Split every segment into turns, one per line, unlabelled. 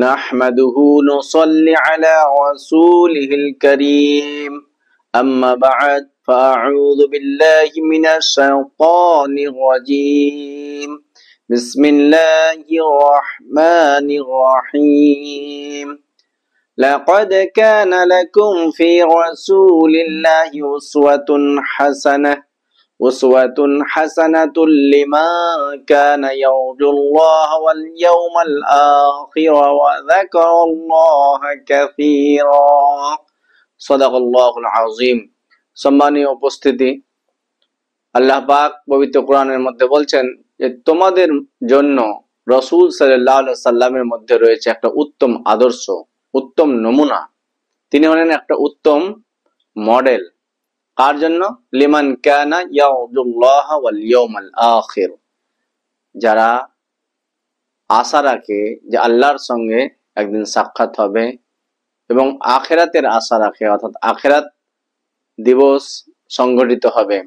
نحمده نصلي على رسوله الكريم أما بعد فأعوذ بالله من الشيطان الرجيم بسم الله الرحمن الرحيم لقد كان لكم في رسول الله أسوة حسنة لمن كان يرجو الله واليوم الآخر وذكر الله كثيرا صدق الله العظيم। সম্মানীয় উপস্থিতি, আল্লাহ পাক পবিত্র কোরআনের মধ্যে বলছেন যে তোমাদের জন্য রাসূল সাল্লাল্লাহু আলাইহি সাল্লামের মধ্যে রয়েছে একটা উত্তম আদর্শ, উত্তম নমুনা। তিনি হলেন একটা উত্তম মডেল। কার জন্য? লিমান কানা ইয়ারজুল্লাহ ওয়াল ইয়াউমাল আখির, যারা আশা রাখে যে আল্লাহর সঙ্গে একদিন সাক্ষাৎ হবে এবং আখিরাতের আশা রাখে, অর্থাৎ আখিরাত দিবস সংগঠিত হবে।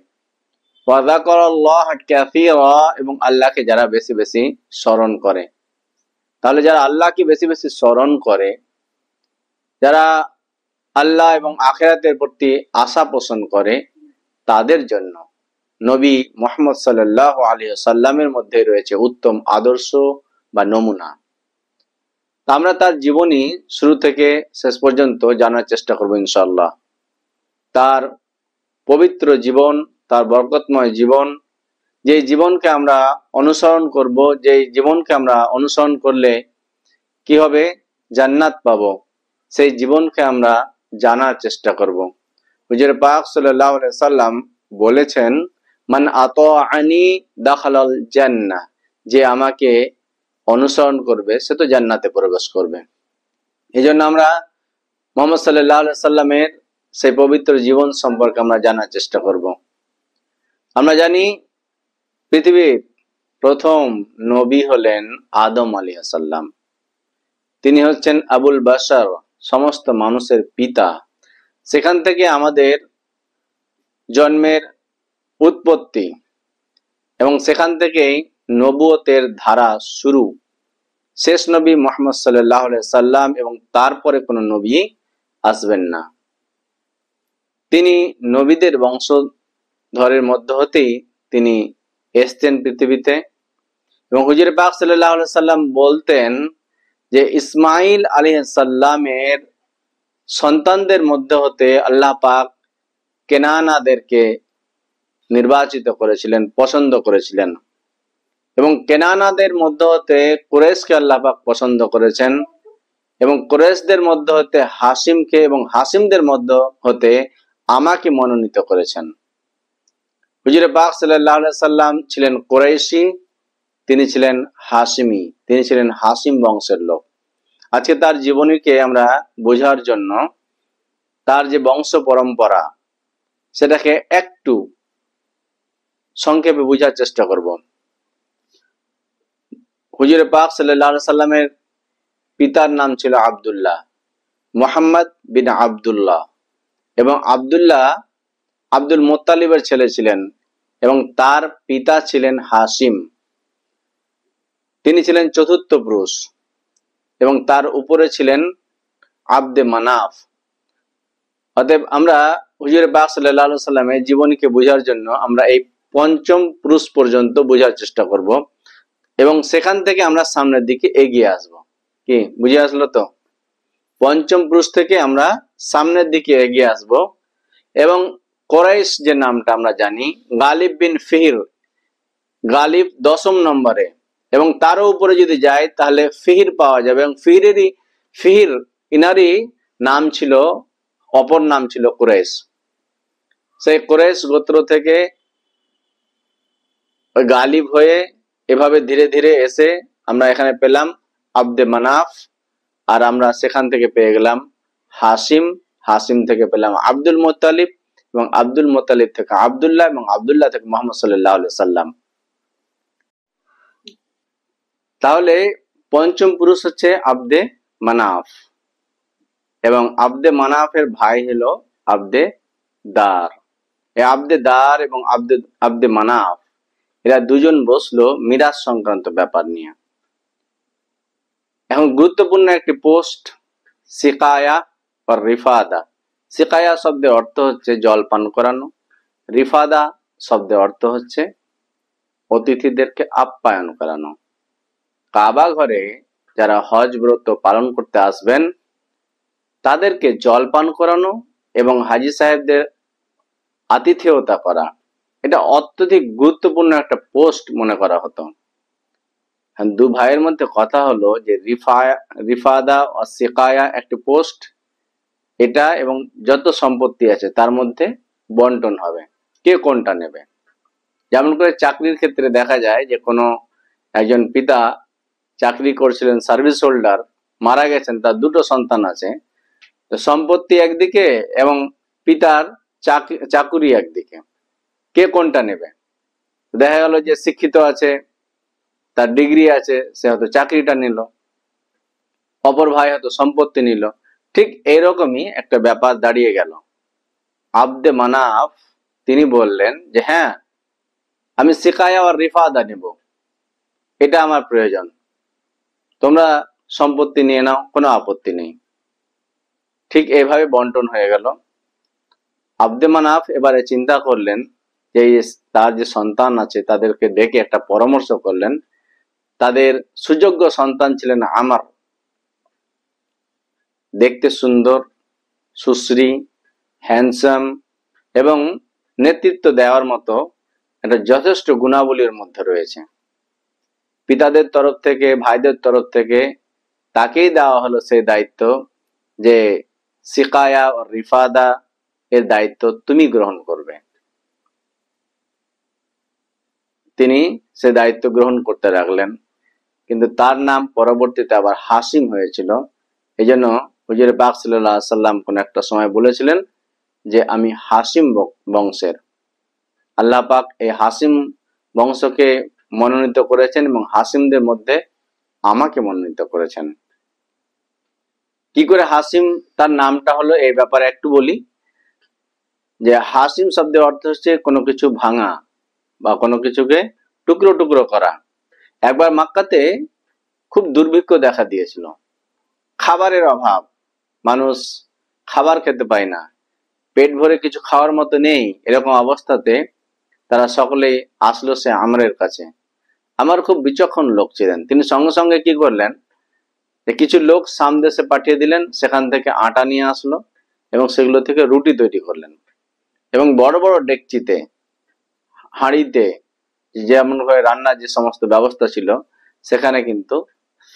ওয়া যাকারাল্লাহ কাসীরা, এবং আল্লাহকে যারা বেশি বেশি স্মরণ করে। তাহলে যারা আল্লাহকে বেশি বেশি স্মরণ করে, যারা আল্লাহ এবং আখিরাতের প্রতি আশা পোষণ করে, তাদের জন্য নবী মুহাম্মদ সাল্লাল্লাহু আলাইহি ওয়াসাল্লামের মধ্যে রয়েছে উত্তম আদর্শ বা নমুনা। আমরা তার জীবনী শুরু থেকে শেষ পর্যন্ত জানার চেষ্টা করব ইনশাআল্লাহ। তার পবিত্র জীবন, তার বরকতময় জীবন, যে জীবনকে আমরা অনুসরণ করব, যে জীবনকে আমরা অনুসরণ করলে কি হবে, জান্নাত পাবো, সেই জীবনকে আমরা জানার চেষ্টা করব। হুজুর পাক সাল্লাল্লাহু আলাইহি সাল্লাম বলেছেন, মান আতাআনি দাখালাল জান্নাহ, যে আমাকে অনুসরণ করবে সে তো জান্নাতে প্রবেশ করবে। এজন্য আমরা মুহাম্মদ সাল্লাল্লাহু আলাইহি সাল্লামের সেই পবিত্র জীবন সম্পর্কে আমরা জানার চেষ্টা করব। আমরা জানি পৃথিবীর প্রথম নবী হলেন আদম আলাইহিস সালাম। তিনি হচ্ছেন আবুল বাশার, সমস্ত মানুষের পিতা। সেখান থেকে আমাদের জন্মের উৎপত্তি এবং সেখান থেকেই নবুয়তের ধারা শুরু। শেষ নবী মুহাম্মদ সাল্লাল্লাহু আলাইহি সাল্লাম, এবং তারপরে কোনো নবী আসবেন না। তিনি নবীদের বংশধরের মধ্য হতেই তিনি এসেছেন পৃথিবীতে। এবং হুজুর পাক সাল্লাল্লাহু আলাইহি সাল্লাম বলতেন যে ইসমাইল আলাইহিস সালামের সন্তানদের মধ্যে হতে আল্লাহ পাক কেনানাদেরকে নির্বাচিত করেছিলেন, পছন্দ করেছিলেন, এবং কেনানাদের মধ্যে হতে কুরাইশকে আল্লাহ পাক পছন্দ করেছেন, এবং কুরাইশদের মধ্যে হতে হাসিমকে, এবং হাসিমদের মধ্যে হতে আমাকে মনোনীত করেছেন। হুজুর পাক সাল্লাল্লাহু আলাইহি সাল্লাম ছিলেন কুরাইশি, তিনি ছিলেন হাসিমি, তিনি ছিলেন হাসিম বংশের লোক। আজকে তার জীবনীকে আমরা বোঝার জন্য তার যে বংশ পরম্পরা সেটাকে একটু সংক্ষেপে বোঝার চেষ্টা করব। হুজুর পাক সাল্লাল্লাহু আলাইহি সাল্লামের পিতার নাম ছিল আব্দুল্লাহ, মুহাম্মদ বিন আব্দুল্লাহ, এবং আব্দুল্লাহ আব্দুল মুত্তালিবের ছেলে ছিলেন, এবং তার পিতা ছিলেন হাসিম। তিনি ছিলেন চতুর্থ পুরুষ, এবং তার উপরে ছিলেন আব্দে মানাফ। অতএব আমরা হুজুর পাক সাল্লাল্লাহু আলাইহি সাল্লামের জীবনীকে বোঝার জন্য আমরা এই পঞ্চম পুরুষ পর্যন্ত বোঝার চেষ্টা করব, এবং সেখান থেকে আমরা সামনের দিকে এগিয়ে আসব। কি বুঝে আসলো তো? পঞ্চম পুরুষ থেকে আমরা সামনের দিকে এগিয়ে আসব। এবং কুরাইশ যে নামটা আমরা জানি, গালিব বিন ফিহির, গালিব 10ম নম্বরে, এবং তারও উপরে যদি যায় তাহলে ফিহির পাওয়া যাবে। এবং ফিহির ইনারই নাম ছিল, অপর নাম ছিল কুরাইশ। সেই কুরাইশ গোত্র থেকে গালিব হয়ে এভাবে ধীরে ধীরে এসে আমরা এখানে পেলাম আব্দে মানাফ, আর আমরা সেখান থেকে পেয়ে গেলাম হাসিম, হাসিম থেকে পেলাম আব্দুল মুত্তালিব, এবং আব্দুল মুত্তালিব থেকে আব্দুল্লাহ, এবং আব্দুল্লাহ থেকে মুহাম্মদ সাল্লাল্লাহু আলাইহি সাল্লাম। তাহলে পঞ্চম পুরুষ হচ্ছে আব্দে মানাফ, এবং আব্দে মানাফের ভাই হলো আব্দে দার। এই আব্দে দার এবং আব্দে মানাফ এরা দুজন বসলো মিরাজ সংক্রান্ত ব্যাপার নিয়ে। এখন গুরুত্বপূর্ণ একটি পোস্ট সিকায়া আর রিফাদা। সিকায়া শব্দের অর্থ হচ্ছে জল পান করানো, রিফাদা শব্দের অর্থ হচ্ছে অতিথিদেরকে আপ্যায়ন করানো। কাবা ঘরে যারা হজ ব্রত পালন করতে আসবেন তাদেরকে জল পান করানো এবং হাজী সাহেবদের আতিথেয়তা করা, এটা অত্যধিক গুরুত্বপূর্ণ একটা পোস্ট মনে করা হতো। দু ভাইয়ের মধ্যে কথা হলো যে রিফাদা ও সিকায়া একটি পোস্ট, এটা এবং যত সম্পত্তি আছে তার মধ্যে বন্টন হবে, কে কোনটা নেবে। যেমন করে চাকরির ক্ষেত্রে দেখা যায় যে কোনো একজন পিতা চাকরি করছিলেন, সার্ভিস হোল্ডার, মারা গেছেন, তার দুটো সন্তান আছে, তো সম্পত্তি একদিকে এবং পিতার চাকুরি একদিকে, কে কোনটা নেবে। দেখা গেল যে শিক্ষিত আছে, তার ডিগ্রি আছে, সে হয়তো চাকরিটা নিল, অপর ভাই হয়তো সম্পত্তি নিল। ঠিক এইরকমই একটা ব্যাপার দাঁড়িয়ে গেল। আব্দে মানাফ তিনি বললেন যে হ্যাঁ, আমি সিকায়া আর রিফাদা নেব, এটা আমার প্রয়োজন, তোমরা সম্পত্তি নিয়ে নাও, কোনো আপত্তি নেই। ঠিক এইভাবে বন্টন হয়ে গেল। আব্দে মানাফ এবারে চিন্তা করলেন যে তার যে সন্তান আছে তাদেরকে ডেকে একটা পরামর্শ করলেন। তাদের সুযোগ্য সন্তান ছিলেন আমার, দেখতে সুন্দর, সুশ্রী, হ্যান্ডসাম এবং নেতৃত্ব দেওয়ার মতো একটা যথেষ্ট গুণাবলীর মধ্যে রয়েছে। পিতাদের তরফ থেকে, ভাইদের তরফ থেকে তাকেই দেওয়া হলো সেই দায়িত্ব যে সিকায়া ও রিফাদা এর দায়িত্ব তুমি গ্রহণ করবে। তিনি সে দায়িত্ব গ্রহণ করতে লাগলেন, কিন্তু তার নাম পরবর্তীতে আবার হাসিম হয়েছিল। এই জন্য হুজুর পাক সাল্লাল্লাহু আলাইহি সাল্লাম কোন একটা সময় বলেছিলেন যে আমি হাসিম বংশের। আল্লাহ পাক এই হাসিম বংশকে মনোনীত করেছেন এবং হাসিমদের মধ্যে আমাকে মনোনীত করেছেন। কি করে হাসিম তার নামটা হলো এই ব্যাপারে একটু বলি। যে হাসিম শব্দের অর্থ হচ্ছে কোনো কিছু ভাঙা বা কোনো কিছুকে টুকরো টুকরো করা। একবার মক্কাতে খুব দুর্ভিক্ষ দেখা দিয়েছিল, খাবারের অভাব, মানুষ খাবার খেতে পায় না, পেট ভরে কিছু খাওয়ার মতো নেই। এরকম অবস্থাতে তারা সকলেই আসলো সে আমরের কাছে। আমার খুব বিচক্ষণ লোক ছিলেন, তিনি সঙ্গে সঙ্গে কি করলেন, কিছু লোক শাম দেশে পাঠিয়ে দিলেন, সেখান থেকে আটা নিয়ে আসলো এবং সেগুলো থেকে রুটি তৈরি করলেন এবং বড় বড় ডেকচিতে, হাঁড়িতে, যেমন করে রান্নার যে সমস্ত ব্যবস্থা ছিল সেখানে কিন্তু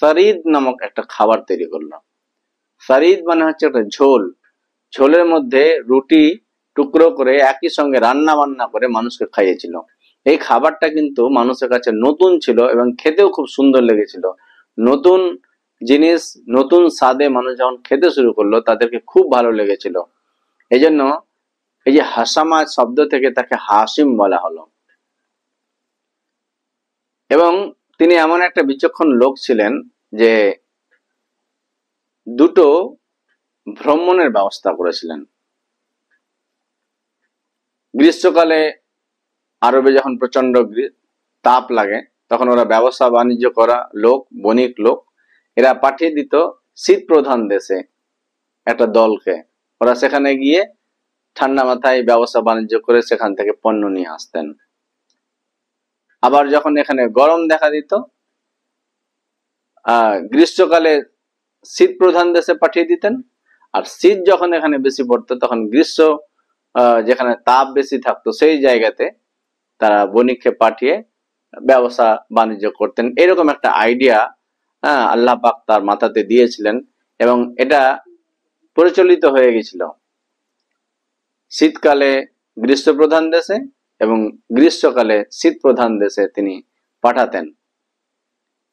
সারিদ নামক একটা খাবার তৈরি করলো। সারিদ মানে হচ্ছে একটা ঝোল, ঝোলের মধ্যে রুটি টুকরো করে একই সঙ্গে রান্না বান্না করে মানুষকে খাইয়েছিল। এই খাবারটা কিন্তু মানুষের কাছে নতুন ছিল এবং খেতেও খুব সুন্দর লেগেছিল। নতুন জিনিস, নতুন স্বাদে মানুষ যখন খেতে শুরু করলো তাদেরকে খুব ভালো লেগেছিল। এই জন্য এই যে হাসামা শব্দ থেকে তাকে হাসিম বলা হলো। এবং তিনি এমন একটা বিচক্ষণ লোক ছিলেন যে দুটো ভ্রমণের ব্যবস্থা করেছিলেন। গ্রীষ্মকালে আরবে যখন প্রচন্ড তাপ লাগে তখন ওরা ব্যবসা বাণিজ্য করা লোক, বণিক লোক, এরা পাঠিয়ে দিত শীত প্রধান দেশে একটা দলকে। ওরা সেখানে গিয়ে ঠান্ডা মাথায় ব্যবসা বাণিজ্য করে সেখান থেকে পণ্য নিয়ে আসতেন। আবার যখন এখানে গরম দেখা দিত, গ্রীষ্মকালে শীত প্রধান দেশে পাঠিয়ে দিতেন। আর শীত যখন এখানে বেশি পড়তো তখন গ্রীষ্ম যেখানে তাপ বেশি থাকতো সেই জায়গাতে তারা বণিককে পাঠিয়ে ব্যবসা বাণিজ্য করতেন। এরকম একটা আইডিয়া আল্লাহ পাক তার মাথাতে দিয়েছিলেন এবং এটা প্রচলিত হয়ে গেছিল। শীতকালে গ্রীষ্ম প্রধান দেশে এবং গ্রীষ্মকালে শীত প্রধান দেশে তিনি পাঠাতেন।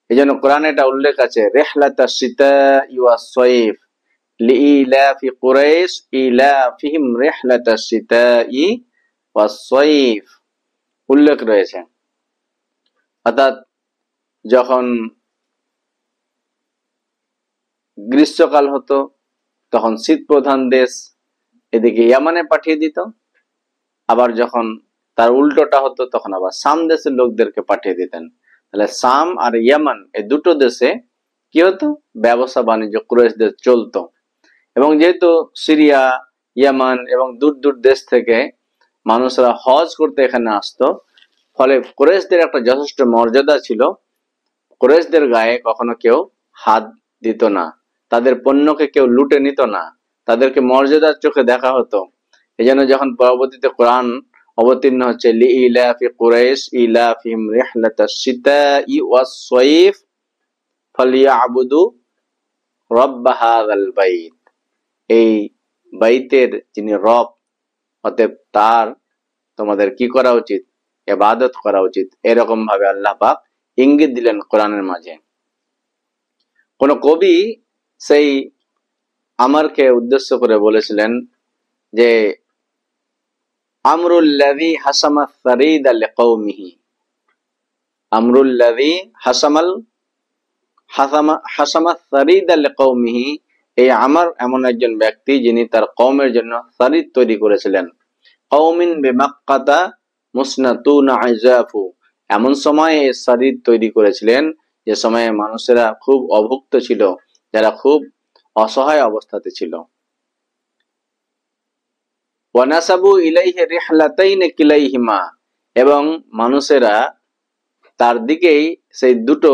এই জন্য কোরআনে এটা উল্লেখ আছে, রিহলাতাশ শিতাই ওয়াস সাইফ লিইলাফি কুরাইশ ইলাফিহিম রিহলাতাশ শিতাই ওয়াস সাইফ, উল্লেখ রয়েছে। অর্থাৎ যখন গ্রীষ্মকাল হতো তখন শীত প্রধান দেশ এদিকে ইয়ামানে পাঠিয়ে দিত, আবার যখন তার উল্টোটা হতো তখন আবার শাম দেশের লোকদেরকে পাঠিয়ে দিতেন। তাহলে শাম আর ইয়ামান এই দুটো দেশে কি হতো, ব্যবসা বাণিজ্য কুরাইশদের চলতো। এবং যেহেতু সিরিয়া, ইয়ামান এবং দূর দূর দেশ থেকে মানুষরা হজ করতে এখানে আসতো, ফলে কুরাইশদের একটা যথেষ্ট মর্যাদা ছিল। কুরাইশদের গায়ে কখনো কেউ হাত দিত না, তাদের পণ্যকে কেউ লুটে নিত না, তাদেরকে মর্যাদার চোখে দেখা হতো। এই জন্য যখন পরবর্তীতে কোরআন অবতীর্ণ হচ্ছে লিইলাফি কুরাইশ ইলাফিহিম রিহলাতাশ শিতাই ওয়াস সাইফ ফালিয়াবুদু রাব্ব হাযাল বাইত, এই বাইতের যিনি রব, অতএব তার তোমাদের কি করা উচিত, ইবাদত করা উচিত। এরকম ভাবে আল্লাহ পাক ইঙ্গিত দিলেন কোরআনের মাঝে। কোন কবি সেই আমরকে উদ্দেশ্য করে বলেছিলেন যে আমরুল্লাযী হাসামা সারিদা লিকওমিহি, আমরুল্লাযী হাসামা সারিদা লিকওমিহি, এই আমর এমন একজন ব্যক্তি যিনি তার কওমের জন্য সারিদ তৈরি করেছিলেন। কওমিন বিমাক্কাতা মুসনাতুনা আযাফু, এমন সময় এই সারিদ তৈরি করেছিলেন যে সময়ে মানুষেরা খুব অভুক্ত ছিল, যারা খুব অসহায় অবস্থাতে ছিল। ওয়ানাসাবু ইলাইহি রিহলাতাইন কিলাইহিমা, এবং মানুষেরা তার দিকেই সেই দুটো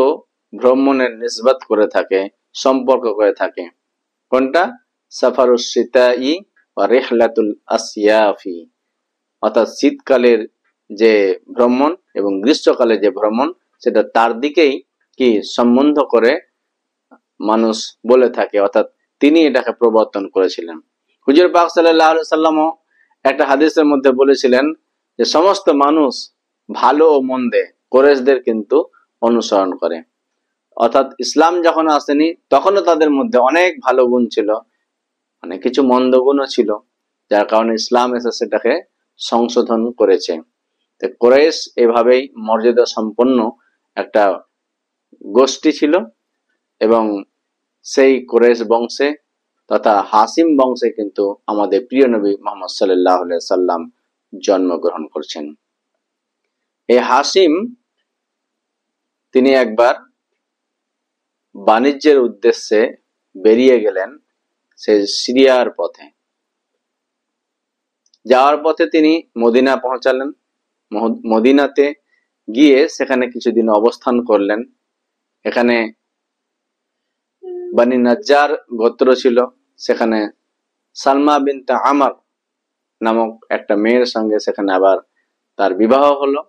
ভ্রমণের নিসবত করে থাকে, সম্পর্ক করে থাকে। কোনটা? সাফারুস শিতাই ওয়া রিহলাতুল আসিয়াফি, অর্থাৎ শীতকালের যে ভ্রমণ এবং গ্রীষ্মকালে যে ভ্রমণ, সেটা তার দিকেই কি সম্বন্ধ করে মানুষ বলে থাকে, অর্থাৎ তিনি এটাকে প্রবর্তন করেছিলেন। হুজুর পাক সাল্লাল্লাহু আলাইহি সাল্লামও একটা হাদিসের মধ্যে বলেছিলেন যে সমস্ত মানুষ ভালো ও মন্দে কুরাইশদের কিন্তু অনুসরণ করে। অর্থাৎ ইসলাম যখন আসেনি তখনও তাদের মধ্যে অনেক ভালো গুণ ছিল, অনেক কিছু মন্দ গুণও ছিল, যার কারণে ইসলাম এসে সেটাকে সংশোধন করেছে। তো কুরাইশ এভাবেই মর্যাদা সম্পন্ন একটা গোষ্ঠী ছিল, এবং সেই কুরাইশ বংশে তথা হাসিম বংশে কিন্তু আমাদের প্রিয় নবী মুহাম্মদ সাল্লাল্লাহু আলাইহি সাল্লাম জন্মগ্রহণ করছেন। এই হাসিম তিনি একবার বাণিজ্যের উদ্দেশ্যে বেরিয়ে গেলেন সে সিরিয়ার পথে। যাওয়ার পথে তিনি মদিনা পৌঁছালেন। মদিনাতে গিয়ে সেখানে কিছুদিন অবস্থান করলেন। এখানে বানি নাজ্জার গোত্র ছিল, সেখানে সালমা বিনতে আমর নামক একটা মেয়ের সঙ্গে সেখানে আবার তার বিবাহ হলো,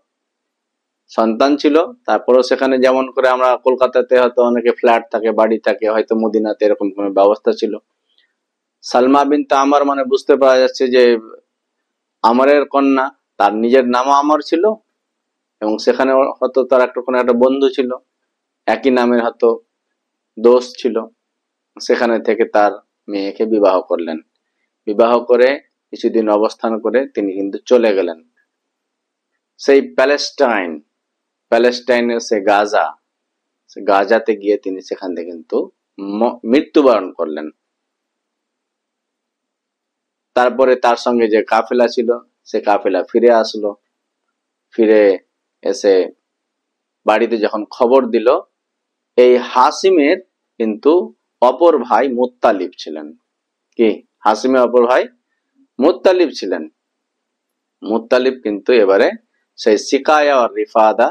সন্তান ছিল। তারপরও সেখানে যেমন করে আমরা কলকাতাতে হয়তো অনেকে ফ্ল্যাট থাকে, বাড়ি থাকে, হয়তো মদিনাতে এরকম কোনো ব্যবস্থা ছিল। সালমা বিনতে আমর মানে বুঝতে পারা যাচ্ছে যে আমরের কন্যা, তার নিজের নামও আমর ছিল, এবং সেখানে হয়তো তার একটা কোনো একটা বন্ধু ছিল, একই নামের হয়তো দোষ ছিল। সেখানে থেকে তার মেয়েকে বিবাহ করলেন। বিবাহ করে কিছুদিন অবস্থান করে তিনি কিন্তু চলে গেলেন সেই প্যালেস্টাইনের সে গাজাতে গিয়ে তিনি সেখান থেকে কিন্তু মৃত্যুবরণ করলেন। তারপরে তার সঙ্গে যে কাফেলা ছিল সে কাফেলা ফিরে আসলো। ফিরে এসে বাড়িতে যখন খবর দিল, এই হাসিমের কিন্তু অপর ভাই মুত্তালিব ছিলেন। কি? হাসিমের অপর ভাই মুত্তালিব ছিলেন। মুত্তালিব কিন্তু এবারে সেই সিকায়া আর রিফাদা,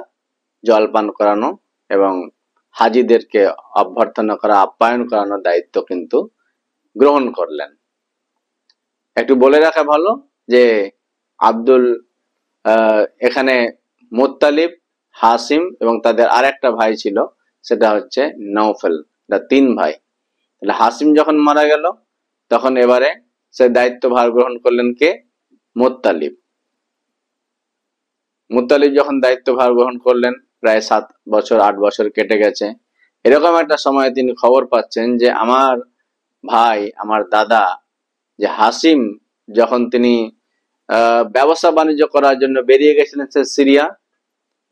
জলপান করানো এবং হাজিদেরকে অভ্যর্থনা করা, আপ্যায়ন করানোর দায়িত্ব কিন্তু গ্রহণ করলেন। একটু বলে রাখা ভালো যে এখানে মুত্তালিব, হাসিম এবং তাদের আরেকটা ভাই ছিল, সেটা হচ্ছে নওফেল। তিন ভাই। তাহলে হাসিম যখন মারা গেল তখন এবারে সে দায়িত্বভার গ্রহণ করলেন কে? মুত্তালিব। মুত্তালিব যখন দায়িত্বভার গ্রহণ করলেন, প্রায় 7 বছর 8 বছর কেটে গেছে। এরকম একটা সময় তিনি খবর পাচ্ছেন যে আমার ভাই, আমার দাদা যে হাসিম, যখন তিনি ব্যবসা বাণিজ্য করার জন্য বেরিয়ে গেছিলেন সিরিয়া,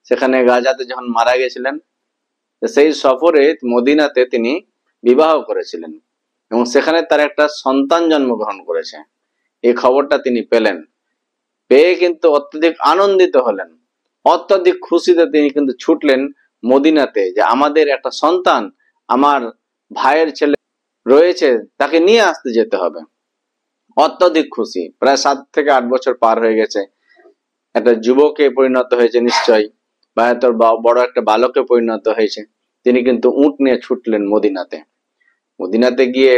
সেখানে গাজাতে যখন মারা গেছিলেন, সেই সফরে মদিনাতে তিনি বিবাহ করেছিলেন এবং সেখানে তার একটা সন্তান জন্মগ্রহণ করেছে। এই খবরটা তিনি পেলেন। পেয়ে কিন্তু অত্যধিক আনন্দিত হলেন, অত্যধিক খুশিতে তিনি কিন্তু ছুটলেন মদিনাতে যে আমাদের একটা সন্তান আমার ভাইয়ের ছেলে রয়েছে, তাকে নিয়ে আসতে যেতে হবে। অত্যধিক খুশি, প্রায় 7 থেকে 8 বছর পার হয়ে গেছে, একটা যুবকে পরিণত হয়েছে নিশ্চয়ই, বা এত বড় একটা বালকে পরিণত হয়েছে। তিনি কিন্তু উট নিয়ে ছুটলেন মদিনাতে। মদিনাতে গিয়ে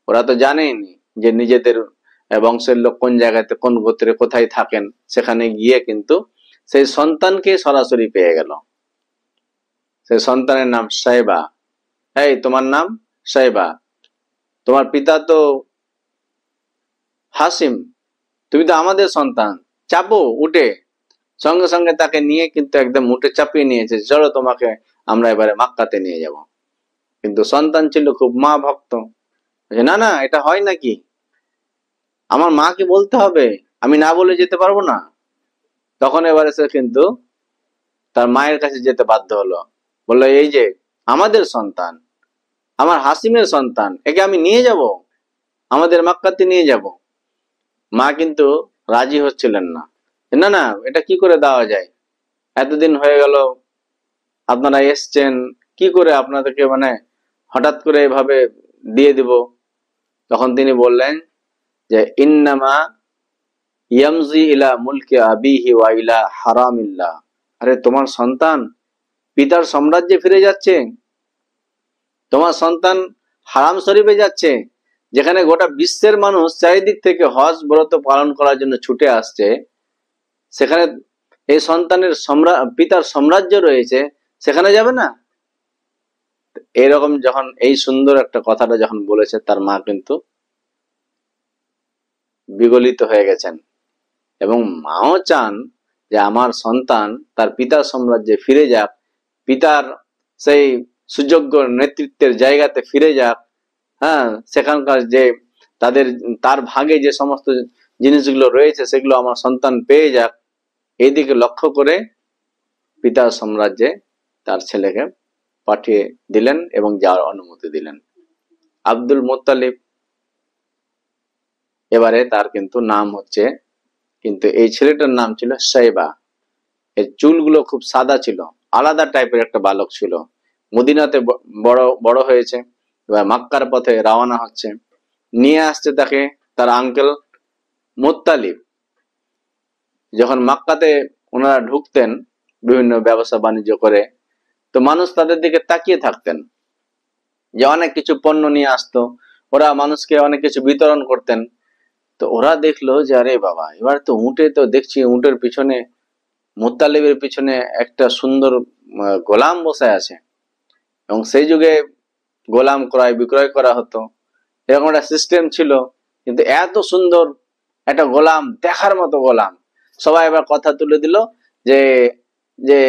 ওরা তো জানেনি যে নিজেদের বংশের লোক কোন জায়গাতে, কোন গোত্রে কোথায় থাকেন। সেখানে গিয়ে কিন্তু সেই সন্তানকে সরাসরি পেয়ে গেল। সেই সন্তানের নাম সাইবা। এই তোমার নাম সাইবা, তোমার পিতা তো হাসিম, তুমি তো আমাদের সন্তান, চাপো উঠে। সঙ্গে সঙ্গে তাকে নিয়ে কিন্তু একদম উঠে চাপিয়ে নিয়েছে, চলো তোমাকে আমরা এবারে মক্কাতে নিয়ে যাব। কিন্তু সন্তান ছিল খুব মা ভক্ত, না না এটা হয় নাকি, আমার মাকে বলতে হবে, আমি না বলে যেতে পারবো না। তখন এবারে সে কিন্তু তার মায়ের কাছে যেতে বাধ্য হলো, বললো এই যে আমাদের সন্তান, আমার হাসিমের সন্তান, একে আমি নিয়ে যাব, আমাদের মক্কাতে নিয়ে যাব। মা কিন্তু রাজি হচ্ছিলেন না, না না এটা কি করে দেওয়া যায়, এতদিন হয়ে গেল আপনারা এসছেন, কি করে আপনাদেরকে মানে হঠাৎ করে এভাবে দিয়ে দিব। তখন তিনি বললেন যে ইন্নামা ইয়ামজি ইলা মুলকি আবিহি ওয়া ইলা হারামিল্লাহ, আরে তোমার সন্তান পিতার সাম্রাজ্যে ফিরে যাচ্ছে, তোমার সন্তান হারাম শরীফে যাচ্ছে, যেখানে গোটা বিশ্বের মানুষ চারিদিক থেকে হজ ব্রত পালন করার জন্য ছুটে আসছে, সেখানে এই সন্তানের পিতার সাম্রাজ্য রয়েছে, সেখানে যাবে না। এরকম যখন এই সুন্দর একটা কথাটা যখন বলেছে, তার মা কিন্তু বিগলিত হয়ে গেছেন, এবং মাও চান যে আমার সন্তান তার পিতার সাম্রাজ্যে ফিরে যাক, পিতার সেই সুযোগ্য নেতৃত্বের জায়গাতে ফিরে যাক। হ্যাঁ, সেখানকার যে তার ভাগে যে সমস্ত জিনিসগুলো রয়েছে সেগুলো আমার সন্তান পেয়ে যাক। এইদিকে লক্ষ্য করে পিতার সাম্রাজ্যে তার ছেলেকে পাঠিয়ে দিলেন এবং যাওয়ার অনুমতি দিলেন। আব্দুল মুত্তালিব এবারে তার কিন্তু নাম হচ্ছে, কিন্তু এই ছেলেটার নাম ছিল সাইবা। এর চুলগুলো খুব সাদা ছিল, আলাদা টাইপের একটা বালক ছিল। মদিনাতে বড় বড় হয়েছে, এবার মক্কার পথে রওনা হচ্ছে, নিয়ে আসছে তাকে তার আঙ্কেল মুত্তালিব। যখন মক্কাতে ওনারা ঢুকতেন বিভিন্ন ব্যবসা বাণিজ্য করে, তো মানুষ তাদের দিকে তাকিয়ে থাকতেন, যে অনেক কিছু পণ্য নিয়ে আসতো, ওরা মানুষকে অনেক কিছু বিতরণ করতেন। তো ওরা দেখলো যে আরে বাবা, এবার তো উঠে তো দেখছি, উটের পিছনে মুত্তালিবের পিছনে একটা সুন্দর গোলাম বসে আছে, এবং সেই যুগে গোলাম ক্রয় বিক্রয় করা হতো, এরকম একটা সিস্টেম ছিল। কিন্তু এত সুন্দর একটা গোলাম, দেখার মতো গোলাম, সবাই এবার কথা তুলে দিল যে যে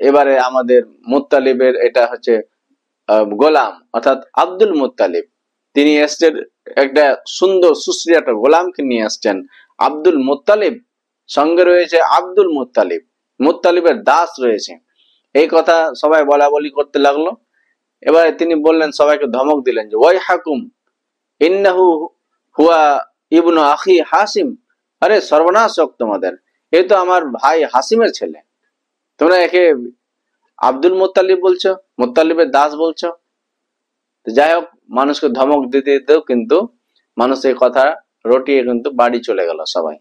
এবারে আমাদের মুত্তালিবের এটা হচ্ছে গোলাম, অর্থাৎ আব্দুল মুত্তালিব। তিনি এসছেন একটা সুন্দর সুশ্রী একটা গোলামকে নিয়ে আসছেন, আব্দুল মুত্তালিব, সঙ্গে রয়েছে আব্দুল মুত্তালিব, মুত্তালিবের দাস রয়েছে। এই কথা সবাই বলা বলি করতে লাগলো। এবারে তিনি বললেন, সবাইকে ধমক দিলেন যে ওয়াই হাকুম ইন্নাহু হুয়া ইবনু আখি হাসিম, আরে সর্বনাশ হোক তোমাদের, এই তো আমার ভাই হাসিমের ছেলে, তোমরা একে আব্দুল মুত্তালিব বলছো, মুত্তালিবের দাস বলছো। যাই হোক, মানুষকে ধমক দিতে দিতেও কিন্তু মানুষ এই কথা রটিয়ে কিন্তু বাড়ি চলে গেল সবাই।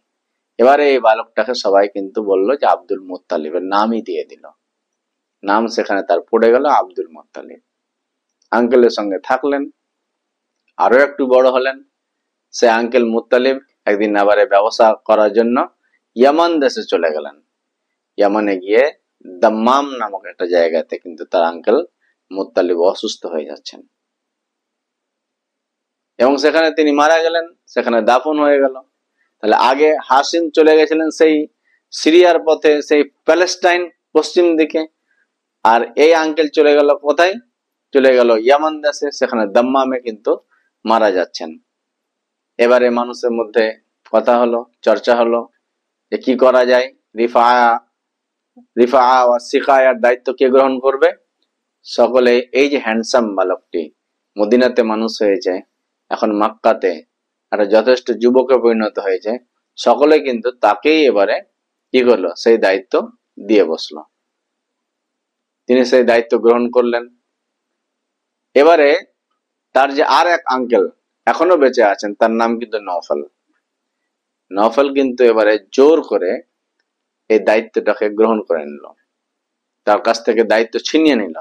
এবারে এই বালকটাকে সবাই কিন্তু বললো যে আব্দুল মুত্তালিবের নামই দিয়ে দিল, নাম সেখানে তার পড়ে গেল আব্দুল মুত্তালিব। আঙ্কেলের সঙ্গে থাকলেন, আরো একটু বড় হলেন। সে আঙ্কেল মুত্তালিব একদিন আবার ব্যবসা করার জন্য ইয়ামান দেশে চলে গেলেন। ইয়ামানে গিয়ে দাম্মাম নামক একটা জায়গাতে কিন্তু তার আঙ্কেল মুত্তালিব অসুস্থ হয়ে যাচ্ছেন, এবং সেখানে তিনি মারা গেলেন, সেখানে দাফন হয়ে গেল। তাহলে আগে হাসিম চলে গেছিলেন সেই সিরিয়ার পথে, সেই প্যালেস্টাইন পশ্চিম দিকে, আর এই আঙ্কেল চলে গেল কোথায়, চলে গেল ইয়ামান দেশে, সেখানে দাম্মামে কিন্তু মারা যাচ্ছেন। এবারে মানুষের মধ্যে কথা হলো, চর্চা হলো যে কি করা যায়, রিফা ও সিকায়ার দায়িত্ব কে গ্রহণ করবে। সকলে এই যে হ্যান্ডসাম বালকটি মদিনাতে মানুষ হয়েছে, এখন মক্কাতে একটা যথেষ্ট যুবকে পরিণত হয়েছে, সকলে কিন্তু তাকেই এবারে কি করলো, সেই দায়িত্ব দিয়ে বসলো। তিনি সেই দায়িত্ব গ্রহণ করলেন। এবারে তার যে আর এক আঙ্কেল এখনো বেঁচে আছেন, তার নাম কিন্তু নওফল। নওফল কিন্তু এবারে জোর করে এই দায়িত্বটাকে গ্রহণ করে নিল, তার কাছ থেকে দায়িত্ব ছিনিয়ে নিল।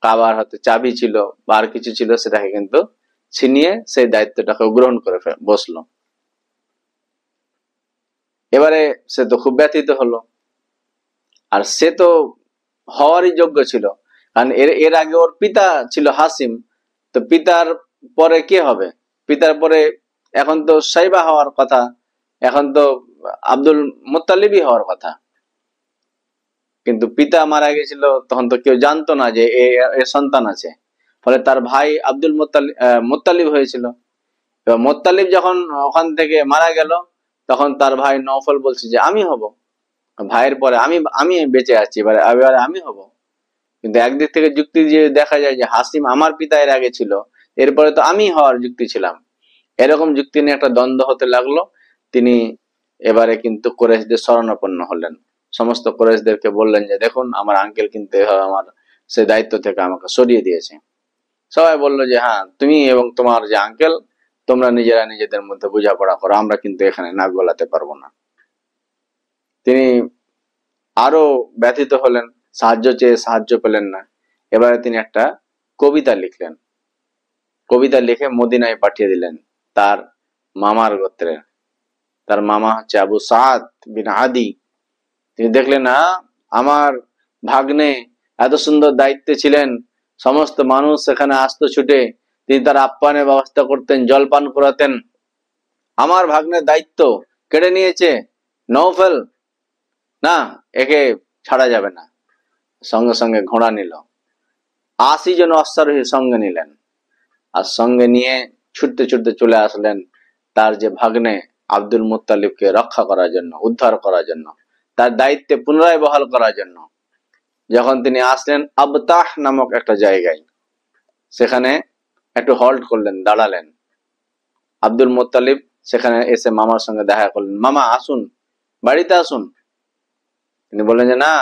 কাবার হাতে চাবি ছিল বা আর কিছু ছিল, সেটাকে কিন্তু ছিনিয়ে সেই দায়িত্বটাকে গ্রহণ করে বসলো। এবারে সে তো খুব ব্যথিত হলো, আর সে তো হওয়ারই যোগ্য ছিল, কারণ এর আগে ওর পিতা ছিল হাসিম। তো পিতার পরে কে হবে? পিতার পরে এখন তো সাইবা হওয়ার কথা, এখন তো আব্দুল মুত্তালিবই হওয়ার কথা। কিন্তু পিতা মারা গেছিল, তখন তো কেউ জানতো না যে এর সন্তান আছে। ফলে তার ভাই আব্দুল মুত্তালিব হয়েছিল। এবার মুত্তালিব যখন ওখান থেকে মারা গেল, তখন তার ভাই নওফল বলছে যে আমি হব, ভাইয়ের পরে আমি আমি বেঁচে আছি, এবারে এবারে আমি হব। কিন্তু একদিক থেকে যুক্তি দিয়ে দেখা যায় যে হাসিম আমার পিতা এর আগে ছিল, এরপরে তো আমি হওয়ার যুক্তি ছিলাম। এরকম যুক্তি নিয়ে একটা দ্বন্দ্ব হতে লাগলো। তিনি এবারে কিন্তু কুরাইশদের শরণাপন্ন হলেন, সমস্ত কুরাইশদেরকে বললেন যে দেখুন, আমার আঙ্কেল কিন্তু এভাবে আমার সেই দায়িত্ব থেকে আমাকে সরিয়ে দিয়েছে। সবাই বললো যে হ্যাঁ, তুমি এবং তোমার যে আঙ্কেল, তোমরা নিজেরা নিজেদের মধ্যে বোঝাপড়া করো, আমরা কিন্তু এখানে নাক গলাতে পারবো না। তিনি আরো ব্যথিত হলেন, সাহায্য চেয়ে সাহায্য পেলেন না। এবারে তিনি একটা কবিতা লিখলেন, কবিতা লিখে মদিনায় পাঠিয়ে দিলেন তার মামার গোত্রে। তার মামা হচ্ছে আবু সাদ বিন আদি। তিনি দেখলেন, আমার ভাগ্নে এত সুন্দর দায়িত্বে ছিলেন, সমস্ত মানুষ সেখানে আসতো ছুটে, তিনি তার আপ্যায়নের ব্যবস্থা করতেন, জলপান করাতেন। আমার ভাগ্নের দায়িত্ব কেড়ে নিয়েছে নওফল, না, একে ছাড়া যাবে না। সঙ্গে সঙ্গে ঘোড়া নিল, 80 জন অশ্বারোহী সঙ্গে নিলেন, আর সঙ্গে নিয়ে ছুটতে ছুটতে চলে আসলেন তার যে ভাগ্নে আব্দুল মুত্তালিবকে রক্ষা করার জন্য, উদ্ধার করার জন্য, তার দায়িত্বে পুনরায় বহাল করার জন্য। যখন তিনি আসলেন আবতাহ নামক একটা জায়গায়, সেখানে একটু হল্ট করলেন, দাঁড়ালেন। আব্দুল মুত্তালিব সেখানে এসে মামার সঙ্গে দেখা করলেন, মামা আসুন, বাড়িতে আসুন। তিনি বললেন যে না,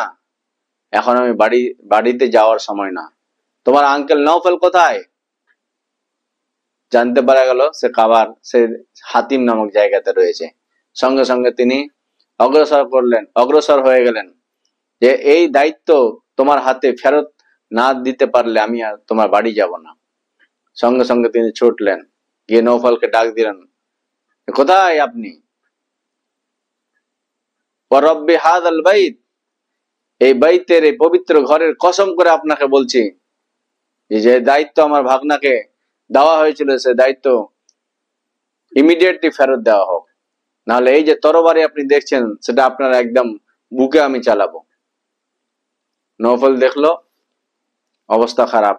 এখন আমি বাড়িতে যাওয়ার সময় না। তোমার আঙ্কেল নওফল কোথায়? জানতে পারা গেল সে কাবার সে হাতিম নামক জায়গাতে রয়েছে। সঙ্গে সঙ্গে তিনি অগ্রসর হয়ে গেলেন যে এই দায়িত্ব তোমার হাতে ফেরত না দিতে পারলে আমি আর তোমার বাড়ি যাব না। সঙ্গে সঙ্গে তিনি ছুটলেন, গিয়ে নওফলকে ডাক দিলেন, কোথায় আপনি? রব্বি হাযাল বাইত, এই বাইতের, এই পবিত্র ঘরের কসম করে আপনাকে বলছি, যে দায়িত্ব আমার ভাগনাকে দেওয়া হয়েছিল, সে দায়িত্ব ইমিডিয়েটলি ফেরত দেওয়া হোক, নাহলে এই যে তরবারি আপনি দেখছেন, সেটা আপনার একদম বুকে আমি চালাবো। নওফল দেখলো অবস্থা খারাপ।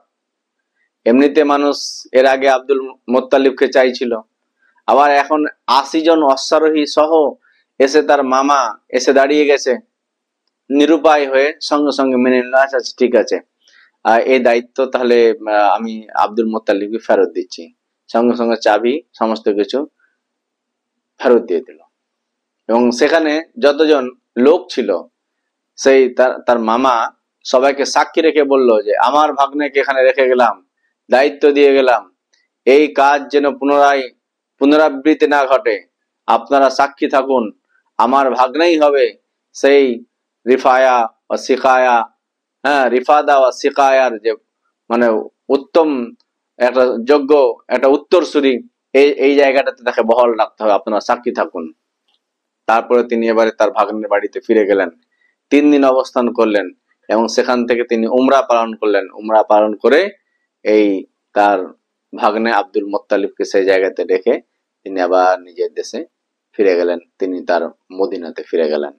এমনিতে মানুষ এর আগে আব্দুল মুত্তালিবকে চাইছিল, আবার এখন 80 জন অশ্বারোহী সহ এসে তার মামা এসে দাঁড়িয়ে গেছে। নিরুপায় হয়ে সঙ্গে সঙ্গে মেনে নিল, আচ্ছা ঠিক আছে, এই দায়িত্ব তাহলে আমি আব্দুল মুত্তালিবকে ফেরত দিচ্ছি। সঙ্গে সঙ্গে চাবি সমস্ত কিছু ফেরত দিয়ে দিল। এবং সেখানে যতজন লোক ছিল, সেই তার মামা সবাইকে সাক্ষী রেখে বলল যে আমার ভাগ্নেকে এখানে রেখে গেলাম, দায়িত্ব দিয়ে গেলাম, এই কাজ যেন পুনরাবৃত্তি না ঘটে, আপনারা সাক্ষী থাকুন, আমার ভাগ্নেই হবে সেই রিফায়া ও সিকায়া, রিফাদা ও সিকায়ার যে মানে উত্তম একটা যোগ্য একটা উত্তরসূরি, এই জায়গাটাতে তাকে বহাল রাখতে হবে, আপনারা সাক্ষী থাকুন। তারপরে তিনি এবারে তার ভাগ্নের বাড়িতে ফিরে গেলেন, 3 দিন অবস্থান করলেন এবং সেখান থেকে তিনি উমরা পালন করলেন। উমরা পালন করে এই তার ভাগ্নে আব্দুল মুত্তালিবকে সেই জায়গাতে রেখে তিনি আবার নিজের দেশে ফিরে গেলেন, তিনি তার মদিনাতে ফিরে গেলেন।